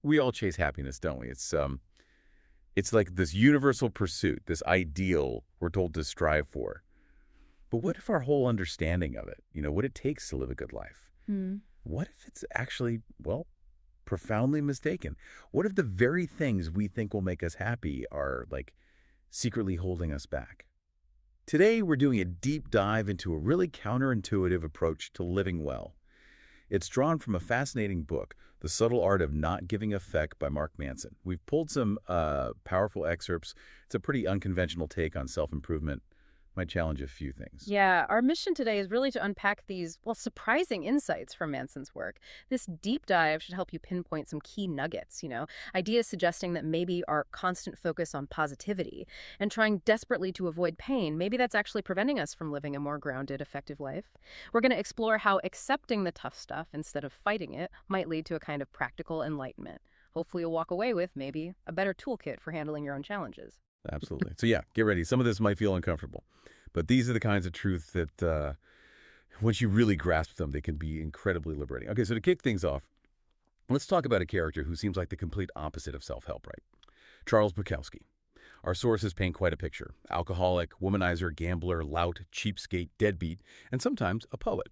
We all chase happiness, don't we? It's like this universal pursuit, this ideal we're told to strive for. But what if our whole understanding of it, what it takes to live a good life, what if it's actually, well, profoundly mistaken? What if the very things we think will make us happy are, like, secretly holding us back? Today, we're doing a deep dive into a really counterintuitive approach to living well. It's drawn from a fascinating book, The Subtle Art of Not Giving a Feck by Mark Manson. We've pulled some powerful excerpts. It's a pretty unconventional take on self-improvement. Might challenge a few things. Yeah, our mission today is really to unpack these, well, surprising insights from Manson's work. This deep dive should help you pinpoint some key nuggets, ideas suggesting that maybe our constant focus on positivity and trying desperately to avoid pain, maybe that's actually preventing us from living a more grounded, effective life. We're going to explore how accepting the tough stuff instead of fighting it might lead to a kind of practical enlightenment. Hopefully you'll walk away with maybe a better toolkit for handling your own challenges. Absolutely. So yeah, get ready. Some of this might feel uncomfortable, but these are the kinds of truth that once you really grasp them, they can be incredibly liberating. Okay, so to kick things off, let's talk about a character who seems like the complete opposite of self-help, right? Charles Bukowski. Our sources paint quite a picture. Alcoholic, womanizer, gambler, lout, cheapskate, deadbeat, and sometimes a poet.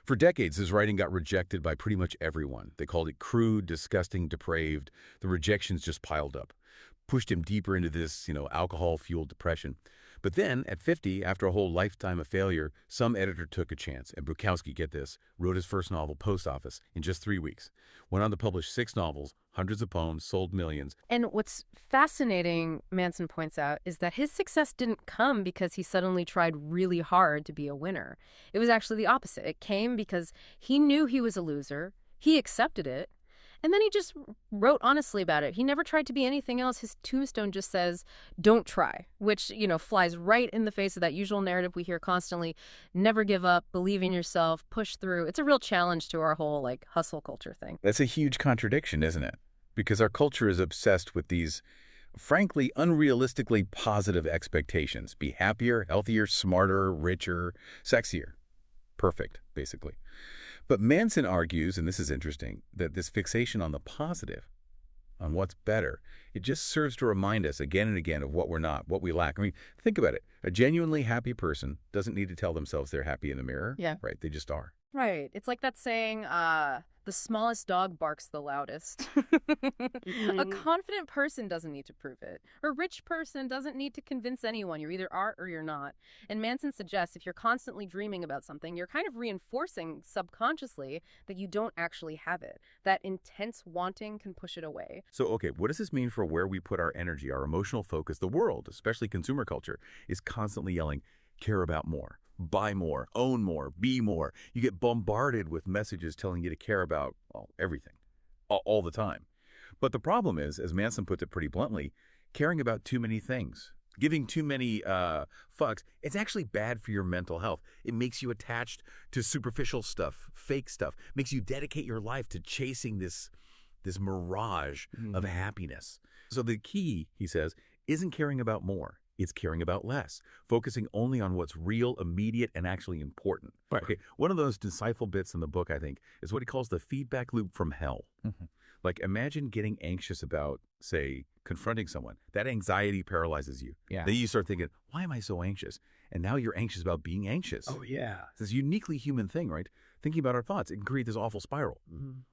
For decades, his writing got rejected by pretty much everyone. They called it crude, disgusting, depraved. The rejections just piled up. Pushed him deeper into this, alcohol-fueled depression. But then, at 50, after a whole lifetime of failure, some editor took a chance, and Bukowski, get this, wrote his first novel, Post Office, in just 3 weeks. Went on to publish 6 novels, hundreds of poems, sold millions. And what's fascinating, Manson points out, is that his success didn't come because he suddenly tried really hard to be a winner. It was actually the opposite. It came because he knew he was a loser, he accepted it, and then he just wrote honestly about it. He never tried to be anything else. His tombstone just says, don't try, which, flies right in the face of that usual narrative we hear constantly. Never give up, believe in yourself, push through. It's a real challenge to our whole, hustle culture thing. That's a huge contradiction, isn't it? Because our culture is obsessed with these, frankly, unrealistically positive expectations. Be happier, healthier, smarter, richer, sexier. Perfect, basically. But Manson argues, and this is interesting, that this fixation on the positive, on what's better, it just serves to remind us again and again of what we're not, what we lack. I mean, think about it. A genuinely happy person doesn't need to tell themselves they're happy in the mirror. Yeah. Right? They just are. Right. It's like that saying, the smallest dog barks the loudest. A confident person doesn't need to prove it. A rich person doesn't need to convince anyone. You either are or you're not. And Manson suggests if you're constantly dreaming about something, you're kind of reinforcing subconsciously that you don't actually have it. That intense wanting can push it away. So, okay, what does this mean for where we put our energy, our emotional focus? The world, especially consumer culture, is constantly yelling, care about more. Buy more, own more, be more. You get bombarded with messages telling you to care about, well, everything, all the time. But the problem is, as Manson puts it pretty bluntly, caring about too many things, giving too many fucks, it's actually bad for your mental health. It makes you attached to superficial stuff, fake stuff, makes you dedicate your life to chasing this mirage of happiness. So the key, he says, isn't caring about more. It's caring about less, focusing only on what's real, immediate, and actually important. Right. Okay, one of those insightful bits in the book, I think, is what he calls the feedback loop from hell. Like, imagine getting anxious about, say, confronting someone. That anxiety paralyzes you. Yeah. Then you start thinking, why am I so anxious? And now you're anxious about being anxious. Oh, yeah. It's this uniquely human thing, right? Thinking about our thoughts, it can create this awful spiral.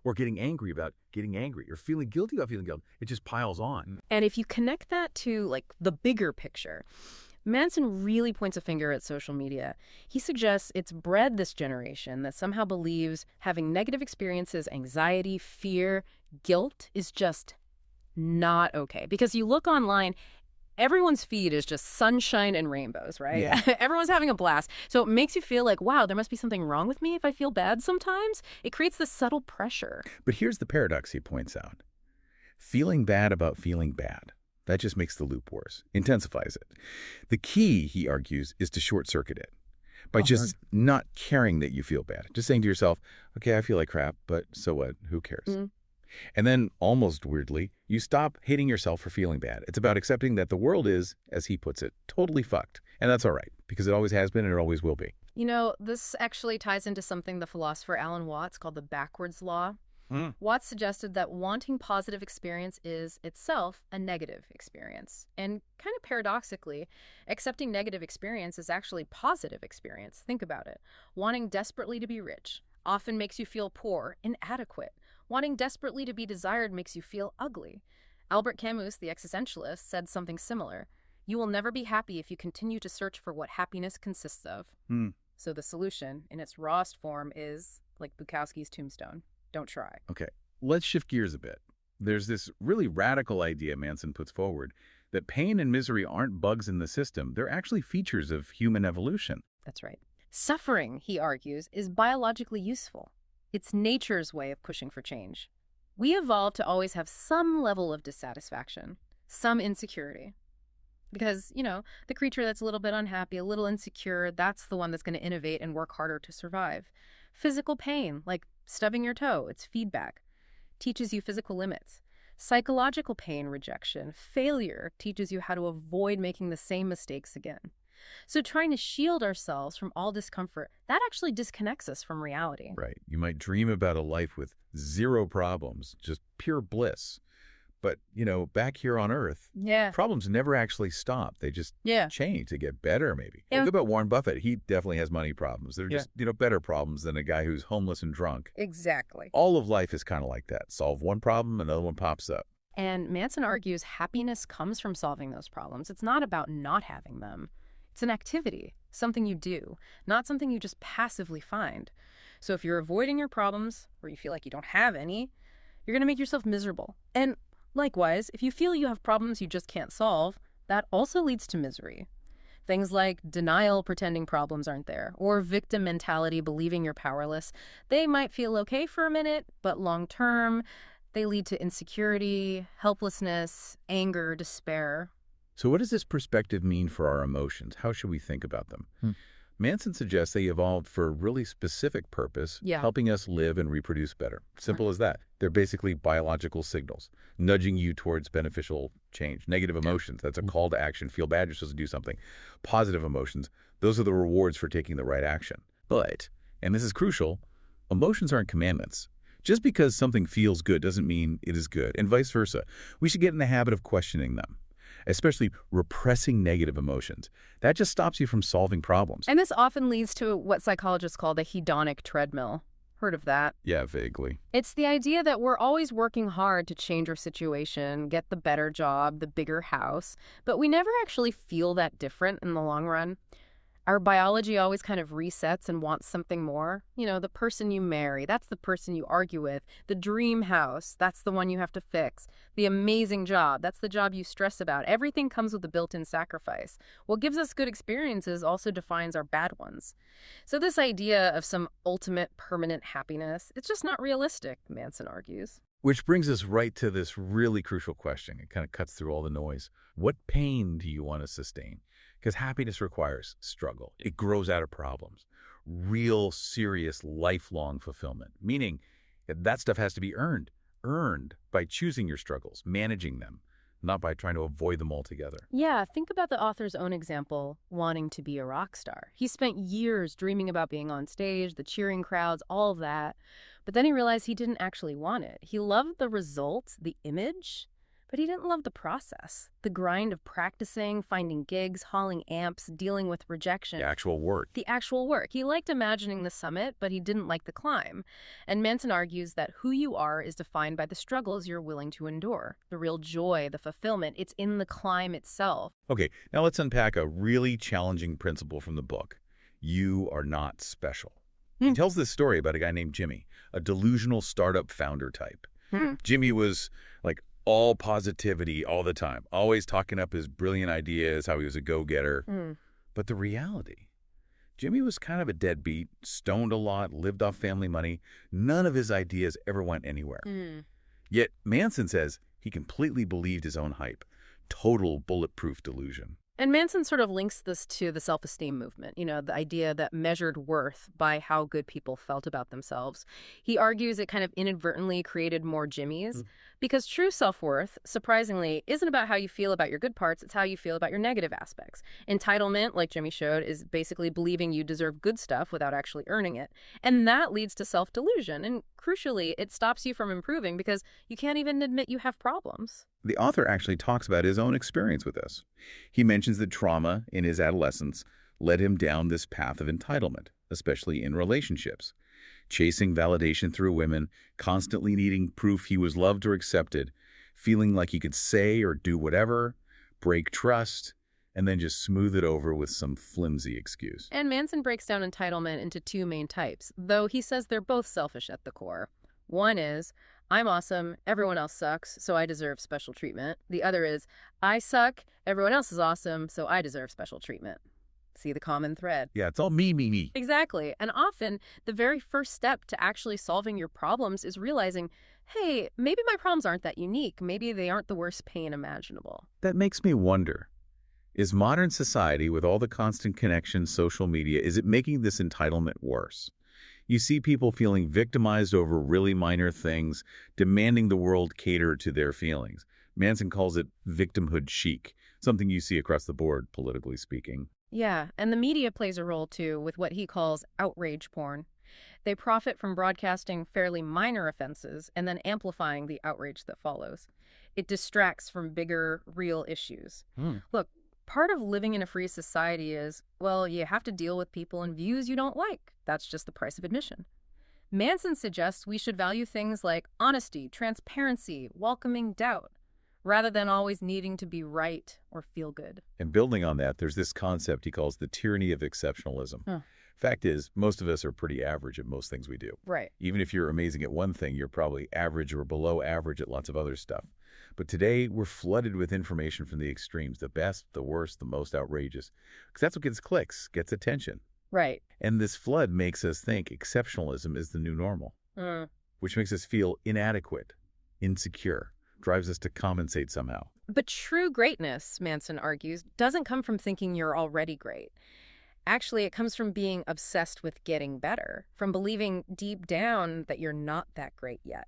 Or getting angry about getting angry, or feeling guilty about feeling guilty. It just piles on. And if you connect that to, the bigger picture, Manson really points a finger at social media. He suggests it's bred this generation that somehow believes having negative experiences, anxiety, fear, guilt is just not okay. Because you look online, everyone's feed is just sunshine and rainbows, right? Yeah. Everyone's having a blast. So it makes you feel like, wow, there must be something wrong with me if I feel bad sometimes. It creates this subtle pressure. But here's the paradox he points out. Feeling bad about feeling bad. That just makes the loop worse, intensifies it. The key, he argues, is to short-circuit it. By just not caring that you feel bad. Just saying to yourself, okay, I feel like crap, but so what? Who cares? And then, almost weirdly, you stop hating yourself for feeling bad. It's about accepting that the world is, as he puts it, totally fucked. And that's all right, because it always has been and it always will be. This actually ties into something the philosopher Alan Watts called the backwards law. Watts suggested that wanting positive experience is itself a negative experience. And kind of paradoxically, accepting negative experience is actually positive experience. Think about it. Wanting desperately to be rich often makes you feel poor, inadequate. Wanting desperately to be desired makes you feel ugly. Albert Camus, the existentialist, said something similar. You will never be happy if you continue to search for what happiness consists of. So the solution, in its rawest form, is like Bukowski's tombstone. Don't try. Okay, let's shift gears a bit. There's this really radical idea Manson puts forward that pain and misery aren't bugs in the system. They're actually features of human evolution. That's right. Suffering, he argues, is biologically useful. It's nature's way of pushing for change. We evolved to always have some level of dissatisfaction, some insecurity. Because, the creature that's a little bit unhappy, a little insecure, that's the one that's going to innovate and work harder to survive. Physical pain, like stubbing your toe, it's feedback, teaches you physical limits. Psychological pain, rejection, failure teaches you how to avoid making the same mistakes again. So trying to shield ourselves from all discomfort, that actually disconnects us from reality. Right. You might dream about a life with zero problems, just pure bliss. But, back here on Earth, problems never actually stop. They just change. They get better, maybe. Think about Warren Buffett. He definitely has money problems. They're just, better problems than a guy who's homeless and drunk. Exactly. All of life is kind of like that. Solve one problem, another one pops up. And Manson argues happiness comes from solving those problems. It's not about not having them. It's an activity, something you do, not something you just passively find. So if you're avoiding your problems, or you feel like you don't have any, you're going to make yourself miserable. And likewise, if you feel you have problems you just can't solve, that also leads to misery. Things like denial, pretending problems aren't there, or victim mentality, believing you're powerless, they might feel okay for a minute, but long term, they lead to insecurity, helplessness, anger, despair. So what does this perspective mean for our emotions? How should we think about them? Manson suggests they evolved for a really specific purpose, helping us live and reproduce better. Simple as that. They're basically biological signals, nudging you towards beneficial change. Negative emotions, that's a call to action. Feel bad, you're supposed to do something. Positive emotions, those are the rewards for taking the right action. But, and this is crucial, emotions aren't commandments. Just because something feels good doesn't mean it is good, and vice versa. We should get in the habit of questioning them, especially repressing negative emotions. That just stops you from solving problems. And this often leads to what psychologists call the hedonic treadmill. Heard of that? Yeah, vaguely. It's the idea that we're always working hard to change our situation, get the better job, the bigger house, but we never actually feel that different in the long run. Our biology always kind of resets and wants something more. The person you marry, that's the person you argue with. The dream house, that's the one you have to fix. The amazing job, that's the job you stress about. Everything comes with a built-in sacrifice. What gives us good experiences also defines our bad ones. So this idea of some ultimate permanent happiness, it's just not realistic, Manson argues. Which brings us right to this really crucial question. It kind of cuts through all the noise. What pain do you want to sustain? Because happiness requires struggle. It grows out of problems. Real, serious, lifelong fulfillment. Meaning that stuff has to be earned. Earned by choosing your struggles, managing them, not by trying to avoid them altogether. Yeah, think about the author's own example, wanting to be a rock star. He spent years dreaming about being on stage, the cheering crowds, all of that. But then he realized he didn't actually want it. He loved the result, the image, but he didn't love the process. The grind of practicing, finding gigs, hauling amps, dealing with rejection. The actual work. The actual work. He liked imagining the summit, but he didn't like the climb. And Manson argues that who you are is defined by the struggles you're willing to endure. The real joy, the fulfillment, it's in the climb itself. Okay, now let's unpack a really challenging principle from the book. You are not special. He tells this story about a guy named Jimmy, a delusional startup founder type. Jimmy was like all positivity all the time, always talking up his brilliant ideas, how he was a go-getter. But the reality, Jimmy was kind of a deadbeat, stoned a lot, lived off family money. None of his ideas ever went anywhere. Yet Manson says he completely believed his own hype. Total bulletproof delusion. And Manson sort of links this to the self-esteem movement, the idea that measured worth by how good people felt about themselves. He argues it kind of inadvertently created more Jimmys Because true self-worth, surprisingly, isn't about how you feel about your good parts, it's how you feel about your negative aspects. Entitlement, like Jimmy showed, is basically believing you deserve good stuff without actually earning it. And that leads to self-delusion. And crucially, it stops you from improving because you can't even admit you have problems. The author actually talks about his own experience with this. He mentions that trauma in his adolescence led him down this path of entitlement, especially in relationships. Chasing validation through women, constantly needing proof he was loved or accepted, feeling like he could say or do whatever, break trust, and then just smooth it over with some flimsy excuse. And Manson breaks down entitlement into two main types, though he says they're both selfish at the core. One is, I'm awesome, everyone else sucks, so I deserve special treatment. The other is, I suck, everyone else is awesome, so I deserve special treatment. See the common thread? Yeah, it's all me, me, me. Exactly. And often, the very first step to actually solving your problems is realizing, hey, maybe my problems aren't that unique. Maybe they aren't the worst pain imaginable. That makes me wonder, is modern society, with all the constant connections, social media, is it making this entitlement worse? You see people feeling victimized over really minor things, demanding the world cater to their feelings. Manson calls it victimhood chic, something you see across the board, politically speaking. Yeah, and the media plays a role too with what he calls outrage porn. They profit from broadcasting fairly minor offenses and then amplifying the outrage that follows. It distracts from bigger, real issues. Look, part of living in a free society is, well, you have to deal with people and views you don't like. That's just the price of admission. Manson suggests we should value things like honesty, transparency, welcoming doubt, rather than always needing to be right or feel good. And building on that, there's this concept he calls the tyranny of exceptionalism. Fact is, most of us are pretty average at most things we do. Right. Even if you're amazing at one thing, you're probably average or below average at lots of other stuff. But today, we're flooded with information from the extremes, the best, the worst, the most outrageous. Because that's what gets clicks, gets attention. Right. And this flood makes us think exceptionalism is the new normal, which makes us feel inadequate, insecure, drives us to compensate somehow. But true greatness, Manson argues, doesn't come from thinking you're already great. Actually, it comes from being obsessed with getting better, from believing deep down that you're not that great yet.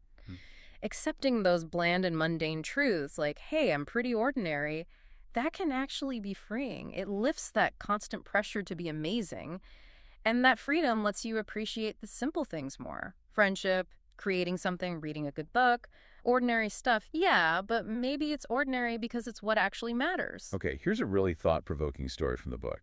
Accepting those bland and mundane truths like, hey, I'm pretty ordinary, that can actually be freeing. It lifts that constant pressure to be amazing, and that freedom lets you appreciate the simple things more. Friendship, creating something, reading a good book, ordinary stuff, yeah, but maybe it's ordinary because it's what actually matters. Okay, here's a really thought-provoking story from the book.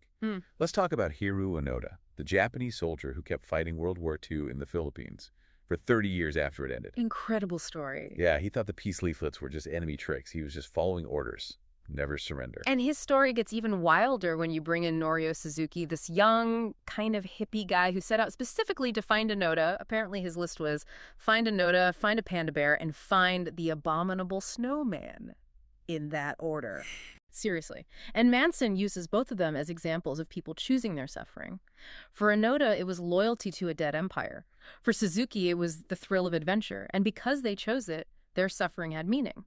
Let's talk about Hiru Onoda, the Japanese soldier who kept fighting World War II in the Philippines for 30 years after it ended. Incredible story. Yeah, he thought the peace leaflets were just enemy tricks. He was just following orders. Never surrender. And his story gets even wilder when you bring in Norio Suzuki, this young, kind of hippie guy who set out specifically to find Onoda. Apparently his list was find Onoda, find a panda bear, and find the abominable snowman. In that order. Seriously. And Manson uses both of them as examples of people choosing their suffering. For Onoda, it was loyalty to a dead empire. For Suzuki, it was the thrill of adventure. And because they chose it, their suffering had meaning,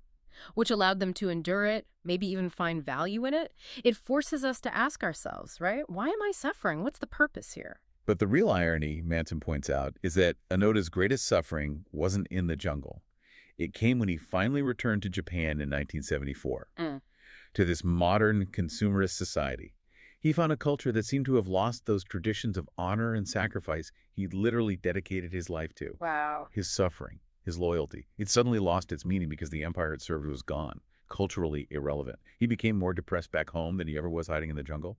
which allowed them to endure it, maybe even find value in it. It forces us to ask ourselves, right? Why am I suffering? What's the purpose here? But the real irony, Manson points out, is that Onoda's greatest suffering wasn't in the jungle. It came when he finally returned to Japan in 1974, to this modern consumerist society. He found a culture that seemed to have lost those traditions of honor and sacrifice he'd literally dedicated his life to. Wow. His suffering, his loyalty. It suddenly lost its meaning because the empire it served was gone, culturally irrelevant. He became more depressed back home than he ever was hiding in the jungle.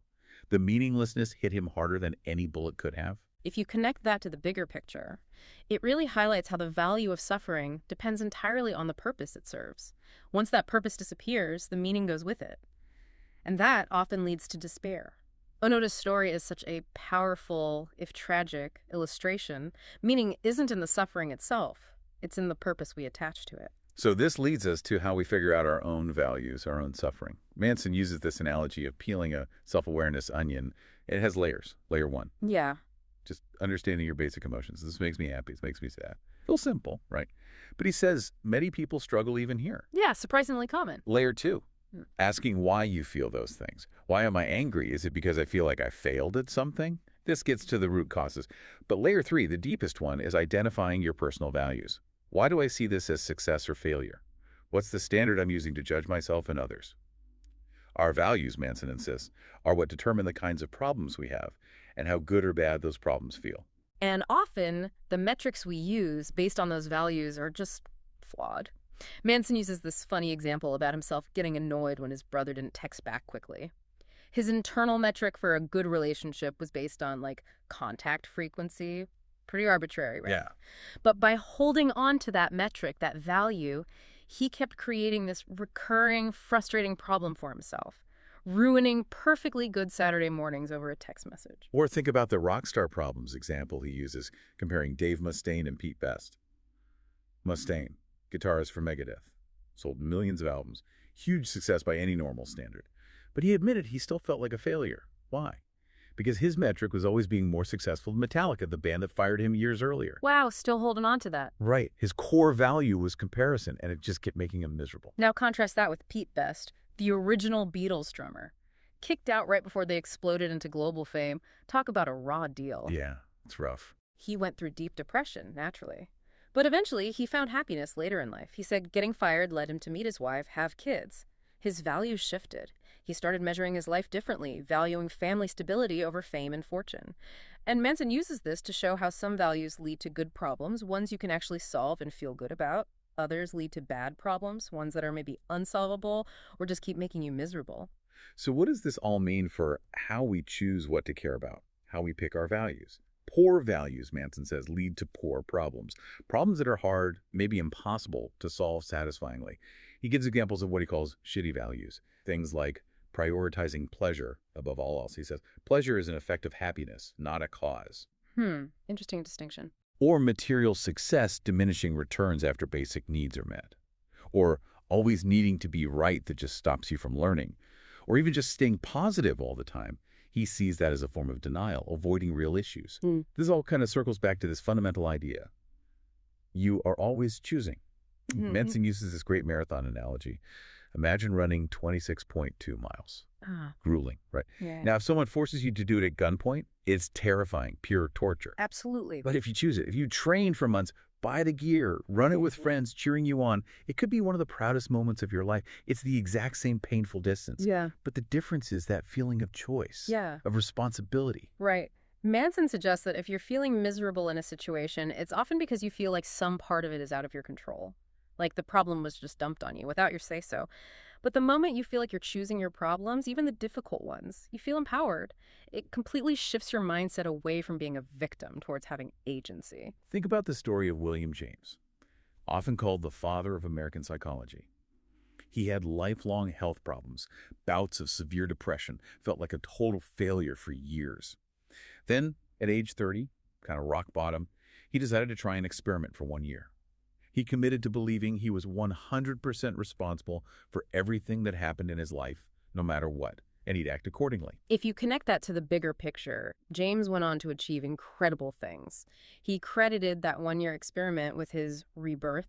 The meaninglessness hit him harder than any bullet could have. If you connect that to the bigger picture, it really highlights how the value of suffering depends entirely on the purpose it serves. Once that purpose disappears, the meaning goes with it. And that often leads to despair. Onoda's story is such a powerful, if tragic, illustration. Meaning isn't in the suffering itself. It's in the purpose we attach to it. So this leads us to how we figure out our own values, our own suffering. Manson uses this analogy of peeling a self-awareness onion. It has layers. Layer one. Yeah. Just understanding your basic emotions. This makes me happy. This makes me sad. Feels simple, right? But he says many people struggle even here. Yeah, surprisingly common. Layer two, asking why you feel those things. Why am I angry? Is it because I feel like I failed at something? This gets to the root causes. But layer three, the deepest one, is identifying your personal values. Why do I see this as success or failure? What's the standard I'm using to judge myself and others? Our values, Manson insists, are what determine the kinds of problems we have and how good or bad those problems feel. And often, the metrics we use based on those values are just flawed. Manson uses this funny example about himself getting annoyed when his brother didn't text back quickly. His internal metric for a good relationship was based on, like, contact frequency. Pretty arbitrary, right? Yeah. But by holding on to that metric, that value, he kept creating this recurring, frustrating problem for himself, ruining perfectly good Saturday mornings over a text message. Or think about the rock star problems example he uses, comparing Dave Mustaine and Pete Best. Mustaine, guitarist for Megadeth, sold millions of albums, huge success by any normal standard. But he admitted he still felt like a failure. Why? Because his metric was always being more successful than Metallica, the band that fired him years earlier. Wow, still holding on to that. Right. His core value was comparison, and it just kept making him miserable. Now contrast that with Pete Best, the original Beatles drummer. Kicked out right before they exploded into global fame. Talk about a raw deal. Yeah, it's rough. He went through deep depression, naturally. But eventually, he found happiness later in life. He said getting fired led him to meet his wife, have kids. His values shifted. He started measuring his life differently, valuing family stability over fame and fortune. And Manson uses this to show how some values lead to good problems, ones you can actually solve and feel good about. Others lead to bad problems, ones that are maybe unsolvable or just keep making you miserable. So what does this all mean for how we choose what to care about, how we pick our values? Poor values, Manson says, lead to poor problems. Problems that are hard, maybe impossible to solve satisfyingly. He gives examples of what he calls shitty values. Things like prioritizing pleasure above all else. He says, pleasure is an effect of happiness, not a cause. Interesting distinction. Or material success diminishing returns after basic needs are met. Or always needing to be right that just stops you from learning. Or even just staying positive all the time. He sees that as a form of denial, avoiding real issues. This all kind of circles back to this fundamental idea. You are always choosing. Manson uses this great marathon analogy. Imagine running 26.2 miles. Grueling, right? Yeah. Now, if someone forces you to do it at gunpoint, it's terrifying, pure torture. Absolutely. But if you choose it, if you train for months, buy the gear, run it with friends cheering you on, it could be one of the proudest moments of your life. It's the exact same painful distance. Yeah. But the difference is that feeling of choice, Yeah. of responsibility. Right. Manson suggests that if you're feeling miserable in a situation, it's often because you feel like some part of it is out of your control. Like the problem was just dumped on you without your say-so. But the moment you feel like you're choosing your problems, even the difficult ones, you feel empowered. It completely shifts your mindset away from being a victim towards having agency. Think about the story of William James, often called the father of American psychology. He had lifelong health problems, bouts of severe depression, felt like a total failure for years. Then, at age 30, kind of rock bottom, he decided to try an experiment for 1 year. He committed to believing he was 100% responsible for everything that happened in his life, no matter what, and he'd act accordingly. If you connect that to the bigger picture, James went on to achieve incredible things. He credited that 1-year experiment with his rebirth.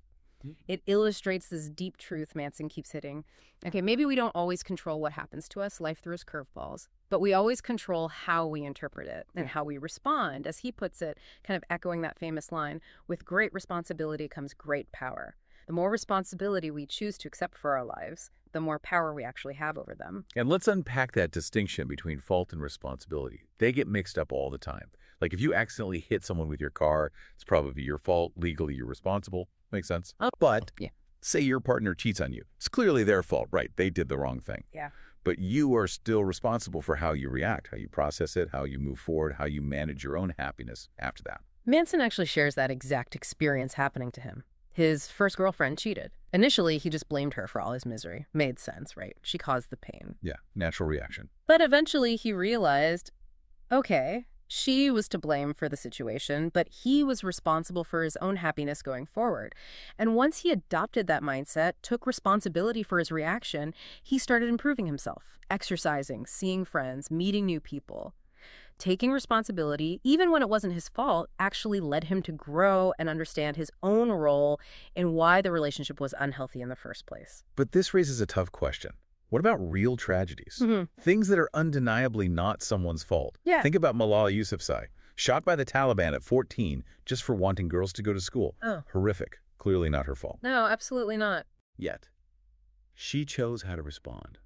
It illustrates this deep truth Manson keeps hitting. Okay, maybe we don't always control what happens to us. Life throws curveballs. But we always control how we interpret it and how we respond. As he puts it, kind of echoing that famous line, with great responsibility comes great power. The more responsibility we choose to accept for our lives, the more power we actually have over them. And let's unpack that distinction between fault and responsibility. They get mixed up all the time. Like if you accidentally hit someone with your car, it's probably your fault. Legally, you're responsible. Makes sense? But say your partner cheats on you. It's clearly their fault, right? They did the wrong thing. Yeah. But you are still responsible for how you react, how you process it, how you move forward, how you manage your own happiness after that. Manson actually shares that exact experience happening to him. His first girlfriend cheated. Initially, he just blamed her for all his misery. Made sense, right? She caused the pain. Yeah, natural reaction. But eventually he realized, okay, she was to blame for the situation, but he was responsible for his own happiness going forward. And once he adopted that mindset, took responsibility for his reaction, he started improving himself, exercising, seeing friends, meeting new people. Taking responsibility, even when it wasn't his fault, actually led him to grow and understand his own role in why the relationship was unhealthy in the first place. But this raises a tough question. What about real tragedies? Things that are undeniably not someone's fault. Yeah. Think about Malala Yousafzai, shot by the Taliban at 14 just for wanting girls to go to school. Horrific. Clearly not her fault. No, absolutely not. Yet, She chose how to respond.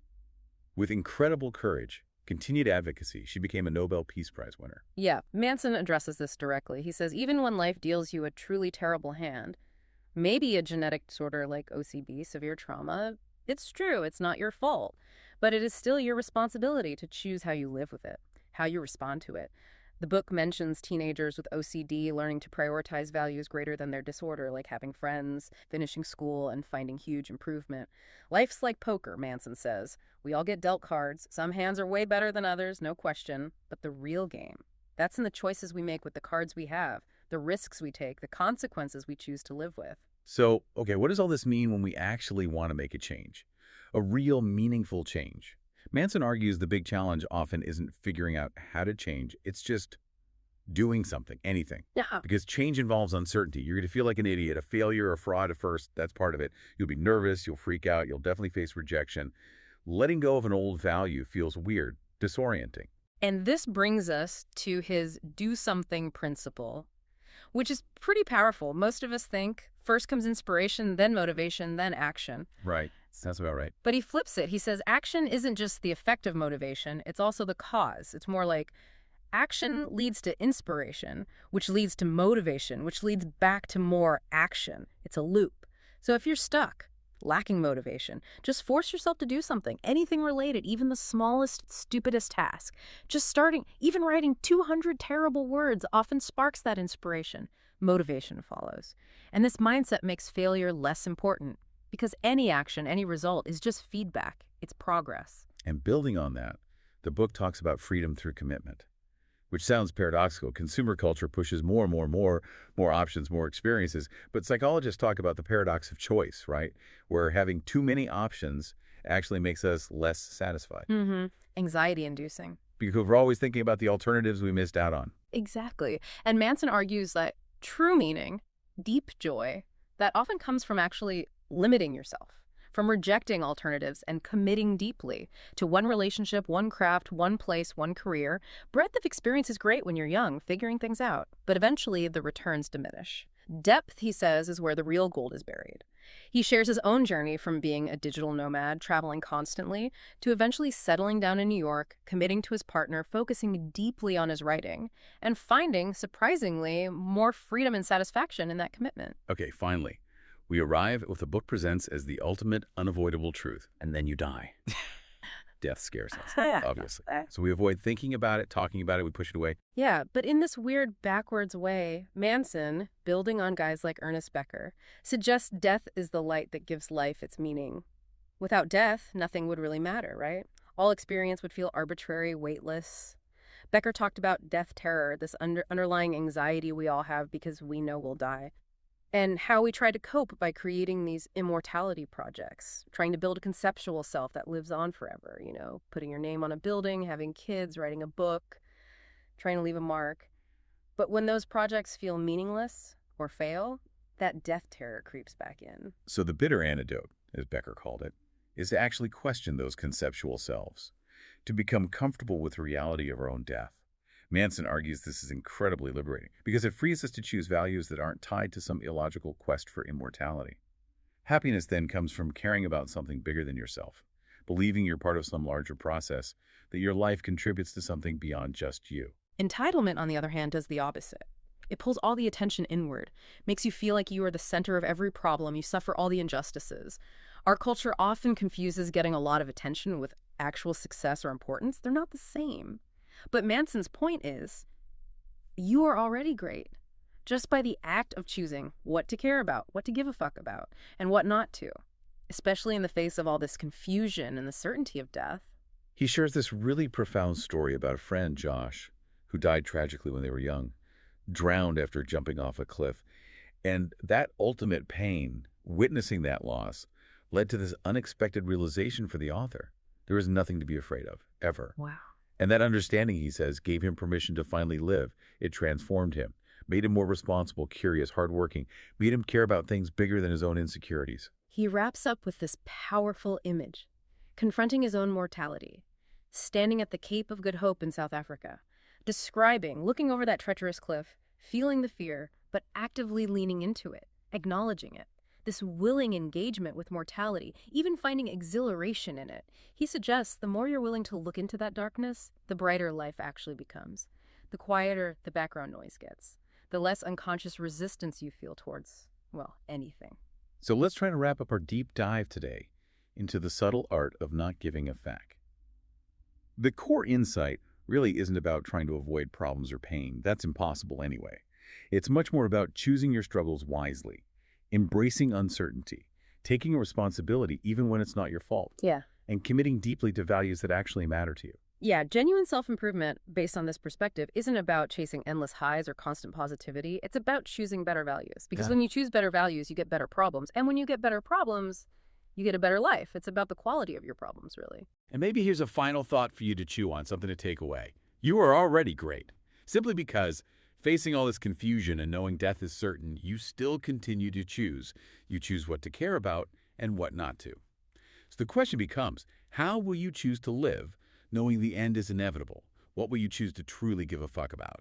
With incredible courage, continued advocacy, she became a Nobel Peace Prize winner. Yeah, Manson addresses this directly. He says, even when life deals you a truly terrible hand, maybe a genetic disorder like OCD, severe trauma, it's true, it's not your fault. But it is still your responsibility to choose how you live with it, how you respond to it. The book mentions teenagers with OCD learning to prioritize values greater than their disorder, like having friends, finishing school, and finding huge improvement. Life's like poker, Manson says. We all get dealt cards. Some hands are way better than others, no question. But the real game, that's in the choices we make with the cards we have, the risks we take, the consequences we choose to live with. So, okay, what does all this mean when we actually want to make a change? A real, meaningful change. Manson argues the big challenge often isn't figuring out how to change, it's just doing something, anything. Yeah. Because change involves uncertainty. You're going to feel like an idiot, a failure, a fraud at first. That's part of it. You'll be nervous, you'll freak out, you'll definitely face rejection. Letting go of an old value feels weird, disorienting. And this brings us to his do something principle, which is pretty powerful. Most of us think first comes inspiration, then motivation, then action. Right. That's about right. But he flips it. He says action isn't just the effect of motivation, it's also the cause. It's more like action leads to inspiration, which leads to motivation, which leads back to more action. It's a loop. So if you're stuck, lacking motivation, just force yourself to do something, anything related, even the smallest, stupidest task. Just starting, even writing 200 terrible words often sparks that inspiration. Motivation follows. And this mindset makes failure less important because any action, any result is just feedback. It's progress. And building on that, the book talks about freedom through commitment, which sounds paradoxical. Consumer culture pushes more options, more experiences. But psychologists talk about the paradox of choice, right? Where having too many options actually makes us less satisfied. Anxiety inducing. Because we're always thinking about the alternatives we missed out on. Exactly. And Manson argues that true meaning, deep joy, that often comes from actually limiting yourself, from rejecting alternatives and committing deeply to one relationship, one craft, one place, one career. Breadth of experience is great when you're young, figuring things out, but eventually the returns diminish. Depth, he says, is where the real gold is buried. He shares his own journey from being a digital nomad, traveling constantly, to eventually settling down in New York, committing to his partner, focusing deeply on his writing, and finding, surprisingly, more freedom and satisfaction in that commitment. Okay, finally, we arrive at what the book presents as the ultimate unavoidable truth, and then you die. Death scares us, obviously. So we avoid thinking about it, talking about it, we push it away. Yeah, but in this weird backwards way, Manson, building on guys like Ernest Becker, suggests death is the light that gives life its meaning. Without death, nothing would really matter, right? All experience would feel arbitrary, weightless. Becker talked about death terror, this underlying anxiety we all have because we know we'll die. And how we try to cope by creating these immortality projects, trying to build a conceptual self that lives on forever, putting your name on a building, having kids, writing a book, trying to leave a mark. But when those projects feel meaningless or fail, that death terror creeps back in. So the bitter antidote, as Becker called it, is to actually question those conceptual selves, to become comfortable with the reality of our own death. Manson argues this is incredibly liberating because it frees us to choose values that aren't tied to some illogical quest for immortality. Happiness then comes from caring about something bigger than yourself, believing you're part of some larger process, that your life contributes to something beyond just you. Entitlement, on the other hand, does the opposite. It pulls all the attention inward, makes you feel like you are the center of every problem, you suffer all the injustices. Our culture often confuses getting a lot of attention with actual success or importance. They're not the same. But Manson's point is, you are already great, just by the act of choosing what to care about, what to give a fuck about, and what not to, especially in the face of all this confusion and the certainty of death. He shares this really profound story about a friend, Josh, who died tragically when they were young, drowned after jumping off a cliff. And that ultimate pain, witnessing that loss, led to this unexpected realization for the author. There is nothing to be afraid of, ever. Wow. And that understanding, he says, gave him permission to finally live. It transformed him, made him more responsible, curious, hardworking, made him care about things bigger than his own insecurities. He wraps up with this powerful image, confronting his own mortality, standing at the Cape of Good Hope in South Africa, describing, looking over that treacherous cliff, feeling the fear, but actively leaning into it, acknowledging it. this willing engagement with mortality, even finding exhilaration in it. He suggests the more you're willing to look into that darkness, the brighter life actually becomes. The quieter the background noise gets, the less unconscious resistance you feel towards, well, anything. So let's try to wrap up our deep dive today into the subtle art of not giving a feck. The core insight really isn't about trying to avoid problems or pain. That's impossible anyway. It's much more about choosing your struggles wisely, embracing uncertainty, taking responsibility even when it's not your fault, Yeah. and committing deeply to values that actually matter to you. Yeah, genuine self-improvement based on this perspective isn't about chasing endless highs or constant positivity. It's about choosing better values. Because when you choose better values, you get better problems. And when you get better problems, you get a better life. It's about the quality of your problems, really. And maybe here's a final thought for you to chew on, something to take away. You are already great. Simply because, facing all this confusion and knowing death is certain, you still continue to choose. You choose what to care about and what not to. So the question becomes, how will you choose to live, knowing the end is inevitable? What will you choose to truly give a fuck about?